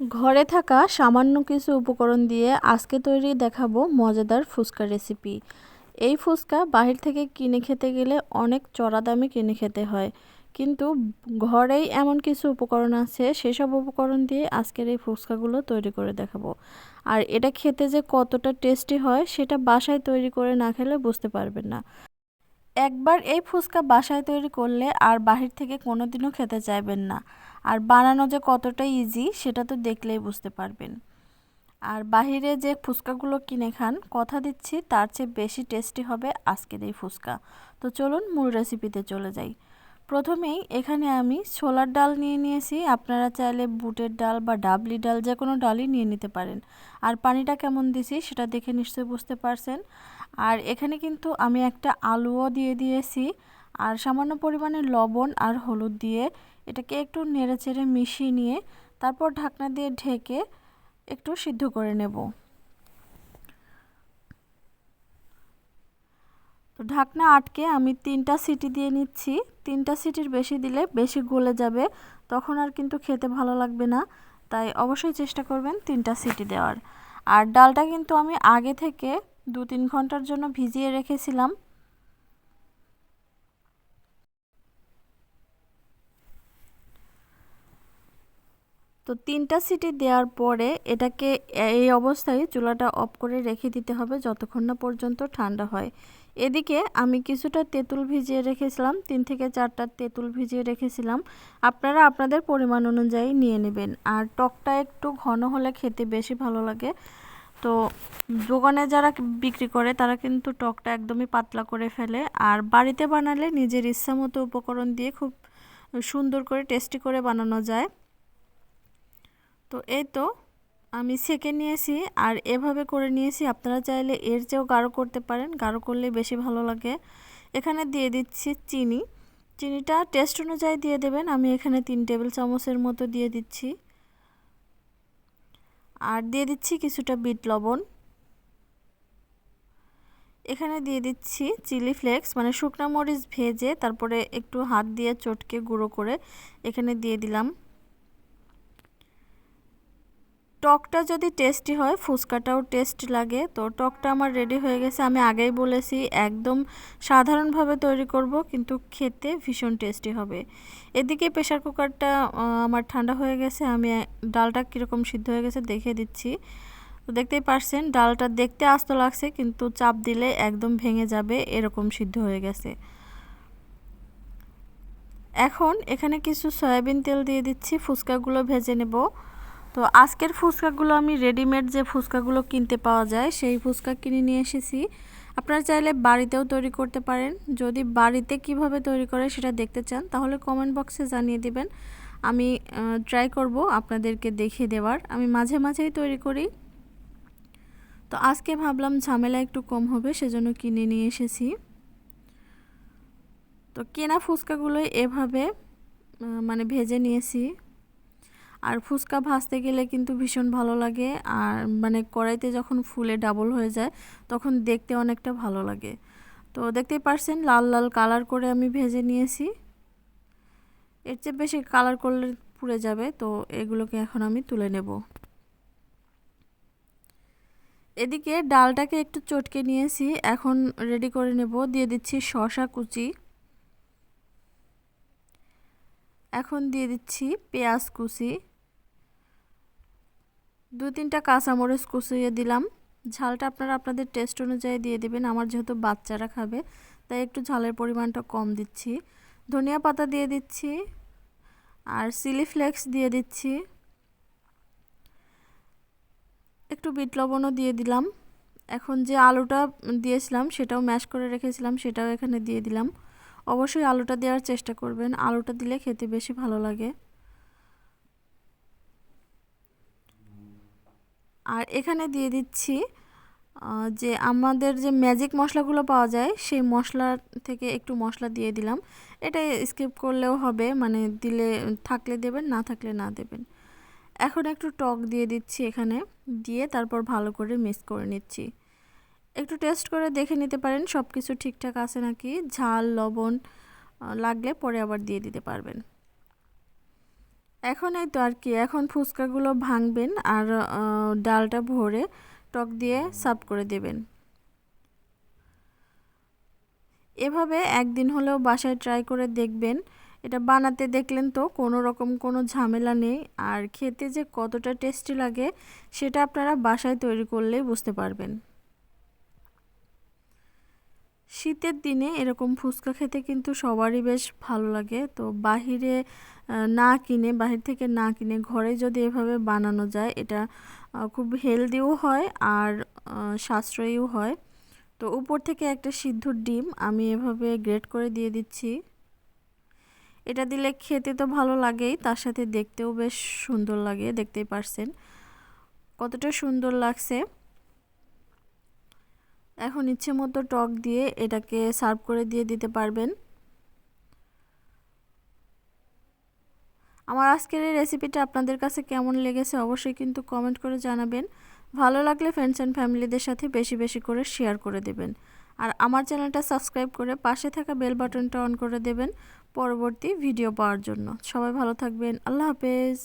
ঘরে থাকা সামান্য কিছু উপকরণ দিয়ে আজকে তৈরি দেখাবো মজাদার ফুচকা রেসিপি। এই ফুচকা বাহির থেকে কিনে খেতে গেলে অনেক চড়া দামে কিনে খেতে হয়, কিন্তু ঘরেই এমন কিছু উপকরণ আছে, সেসব উপকরণ দিয়ে আজকের এই ফুচকাগুলো তৈরি করে দেখাবো। আর এটা খেতে যে কতটা টেস্টি হয় সেটা বাসায় তৈরি করে না খেলে বুঝতে পারবেন না। একবার এই ফুচকা বাসায় তৈরি করলে আর বাহির থেকে কোনোদিনও খেতে চাইবেন না। আর বানানো যে কতটা ইজি সেটা তো দেখলেই বুঝতে পারবেন। আর বাহিরে যে ফুচকাগুলো কিনে খান, কথা দিচ্ছি তার চেয়ে বেশি টেস্টি হবে আজকের এই ফুচকা। তো চলুন মূল রেসিপিতে চলে যাই। প্রথমেই এখানে আমি ছোলার ডাল নিয়ে নিয়েছি। আপনারা চাইলে বুটের ডাল বা ডাবলি ডাল যে কোনো ডালই নিয়ে নিতে পারেন। আর পানিটা কেমন দিছি সেটা দেখে নিশ্চয়ই বুঝতে পারছেন। আর এখানে কিন্তু আমি একটা আলুও দিয়ে দিয়েছি। আর সামান্য পরিমাণে লবণ আর হলুদ দিয়ে এটাকে একটু নেড়েচেড়ে মিশিয়ে নিয়ে তারপর ঢাকনা দিয়ে ঢেকে একটু সিদ্ধ করে নেব। তো ঢাকনা আটকে আমি 3টা সিটি দিয়ে নিচ্ছি। 3টা সিটির বেশি দিলে বেশি গলে যাবে, তখন আর কিন্তু খেতে ভালো লাগবে না। তাই অবশ্যই চেষ্টা করবেন 3টা সিটি দেওয়ার। আর ডালটা কিন্তু আমি আগে থেকে 2-3 ঘন্টার জন্য ভিজিয়ে রেখেছিলাম। তো 3টা সিটি দেওয়ার পরে এটাকে এই অবস্থায় চুলাটা অফ করে রেখে দিতে হবে যতক্ষণ না পর্যন্ত ঠান্ডা হয়। এদিকে আমি কিছুটা তেঁতুল ভিজিয়ে রেখেছিলাম, 3 থেকে 4টা তেঁতুল ভিজিয়ে রেখেছিলাম। আপনারা আপনাদের পরিমাণ অনুযায়ী নিয়ে নেবেন। আর টকটা একটু ঘন হলে খেতে বেশি ভালো লাগে। তো দোকানে যারা বিক্রি করে তারা কিন্তু টকটা একদমই পাতলা করে ফেলে। আর বাড়িতে বানালে নিজের ইচ্ছা মতো উপকরণ দিয়ে খুব সুন্দর করে টেস্টি করে বানানো যায়। তো এই তো আমি ছেঁকে নিয়েছি আর এভাবে করে নিয়েছি। আপনারা চাইলে এর চেয়েও গাঢ় করতে পারেন, গাঢ় করলে বেশি ভালো লাগে। এখানে দিয়ে দিচ্ছি চিনি। চিনিটা টেস্ট অনুযায়ী দিয়ে দেবেন। আমি এখানে 3 টেবিল চামচের মতো দিয়ে দিচ্ছি। আর দিয়ে দিচ্ছি কিছুটা বিট লবণ। এখানে দিয়ে দিচ্ছি চিলি ফ্লেক্স, মানে শুকনো মরিচ ভেজে তারপরে একটু হাত দিয়ে চটকে গুঁড়ো করে এখানে দিয়ে দিলাম। টকটা যদি টেস্টি হয় ফুচকাটাও টেস্ট লাগে। তো টকটা আমার রেডি হয়ে গেছে। আমি আগেই বলেছি একদম সাধারণভাবে তৈরি করব, কিন্তু খেতে ভীষণ টেস্টি হবে। এদিকে প্রেসার কুকারটা আমার ঠান্ডা হয়ে গেছে। আমি ডালটা কীরকম সিদ্ধ হয়ে গেছে দেখে দিচ্ছি। তো দেখতেই পারছেন ডালটা দেখতে আস্ত লাগছে, কিন্তু চাপ দিলে একদম ভেঙে যাবে, এরকম সিদ্ধ হয়ে গেছে। এখন এখানে কিছু সয়াবিন তেল দিয়ে দিচ্ছি, ফুচকাগুলো ভেজে নেব। তো আজকের ফুচকাগুলো আমি রেডিমেড যে ফুচকাগুলো কিনতে পাওয়া যায় সেই ফুচকা কিনে নিয়ে এসেছি। আপনারা চাইলে বাড়িতেও তৈরি করতে পারেন। যদি বাড়িতে কিভাবে তৈরি করে সেটা দেখতে চান তাহলে কমেন্ট বক্সে জানিয়ে দিবেন। আমি ট্রাই করব আপনাদেরকে দেখিয়ে দেওয়ার। আমি মাঝে মাঝেই তৈরি করি। তো আজকে ভাবলাম ঝামেলা একটু কম হবে, সেজন্য কিনে নিয়ে এসেছি। তো কেনা ফুচকাগুলো এভাবে মানে ভেজে নিয়েছি। আর ফুচকা ভাজতে গেলে কিন্তু ভীষণ ভালো লাগে। আর মানে কড়াইতে যখন ফুলে ডাবল হয়ে যায় তখন দেখতে অনেকটা ভালো লাগে। তো দেখতেই পারছেন লাল লাল কালার করে আমি ভেজে নিয়েছি। এর চেয়ে বেশি কালার করলে পুড়ে যাবে। তো এগুলোকে এখন আমি তুলে নেব। এদিকে ডালটাকে একটু চটকে নিয়েছি, এখন রেডি করে নেব। দিয়ে দিচ্ছি শসা কুচি, এখন দিয়ে দিচ্ছি পেঁয়াজ কুচি, 2-3টা কাঁচামরিচ কুচিয়ে দিলাম। ঝালটা আপনারা আপনাদের টেস্ট অনুযায়ী দিয়ে দিবেন। আমার যেহেতু বাচ্চারা খাবে তাই একটু ঝালের পরিমাণটা কম দিচ্ছি। ধনিয়া পাতা দিয়ে দিচ্ছি আর চিলি ফ্লেক্স দিয়ে দিচ্ছি, একটু বিট লবণও দিয়ে দিলাম। এখন যে আলুটা দিয়েছিলাম সেটাও ম্যাশ করে রেখেছিলাম, সেটাও এখানে দিয়ে দিলাম। অবশ্যই আলুটা দেওয়ার চেষ্টা করবেন, আলুটা দিলে খেতে বেশি ভালো লাগে। আর এখানে দিয়ে দিচ্ছি যে আমাদের যে ম্যাজিক মশলাগুলো পাওয়া যায় সেই মশলা থেকে একটু মশলা দিয়ে দিলাম। এটা স্কিপ করলেও হবে, মানে দিলে থাকলে দেবেন, না থাকলে না দেবেন। এখন একটু টক দিয়ে দিচ্ছি এখানে, দিয়ে তারপর ভালো করে মিক্স করে নিচ্ছি। একটু টেস্ট করে দেখে নিতে পারেন সব কিছু ঠিকঠাক আছে নাকি। ঝাল লবণ লাগলে পরে আবার দিয়ে দিতে পারবেন। এখন এই তো আর কি, এখন ফুচকাগুলো ভাঙবেন আর ডালটা ভরে টক দিয়ে সার্ভ করে দেবেন। এভাবে একদিন হলেও বাসায় ট্রাই করে দেখবেন। এটা বানাতে দেখলেন তো কোনো রকম কোনো ঝামেলা নেই, আর খেতে যে কতটা টেস্টি লাগে সেটা আপনারা বাসায় তৈরি করলেই বুঝতে পারবেন। শীতের দিনে এরকম ফুচকা খেতে কিন্তু সবারই বেশ ভালো লাগে। তো বাহিরে বাহির থেকে না কিনে ঘরে যদি এভাবে বানানো যায়, এটা খুব হেলদিও হয় আর সাশ্রয়ীও হয়। তো উপর থেকে একটা সিদ্ধ ডিম আমি এভাবে গ্রেট করে দিয়ে দিচ্ছি। এটা দিলে খেতে তো ভালো লাগেই, তার সাথে দেখতেও বেশ সুন্দর লাগে, দেখতেই পারছেন কতটা সুন্দর লাগছে। এখন ইচ্ছে মতো টক দিয়ে এটাকে সার্ভ করে দিয়ে দিতে পারবেন। আমার আজকের এই রেসিপিটা আপনাদের কাছে কেমন লেগেছে অবশ্যই কিন্তু কমেন্ট করে জানাবেন। ভালো লাগলে ফ্রেন্ডস অ্যান্ড ফ্যামিলিদের সাথে বেশি বেশি করে শেয়ার করে দেবেন। আর আমার চ্যানেলটা সাবস্ক্রাইব করে পাশে থাকা বেল বাটনটা অন করে দেবেন পরবর্তী ভিডিও পাওয়ার জন্য। সবাই ভালো থাকবেন। আল্লাহ হাফেজ।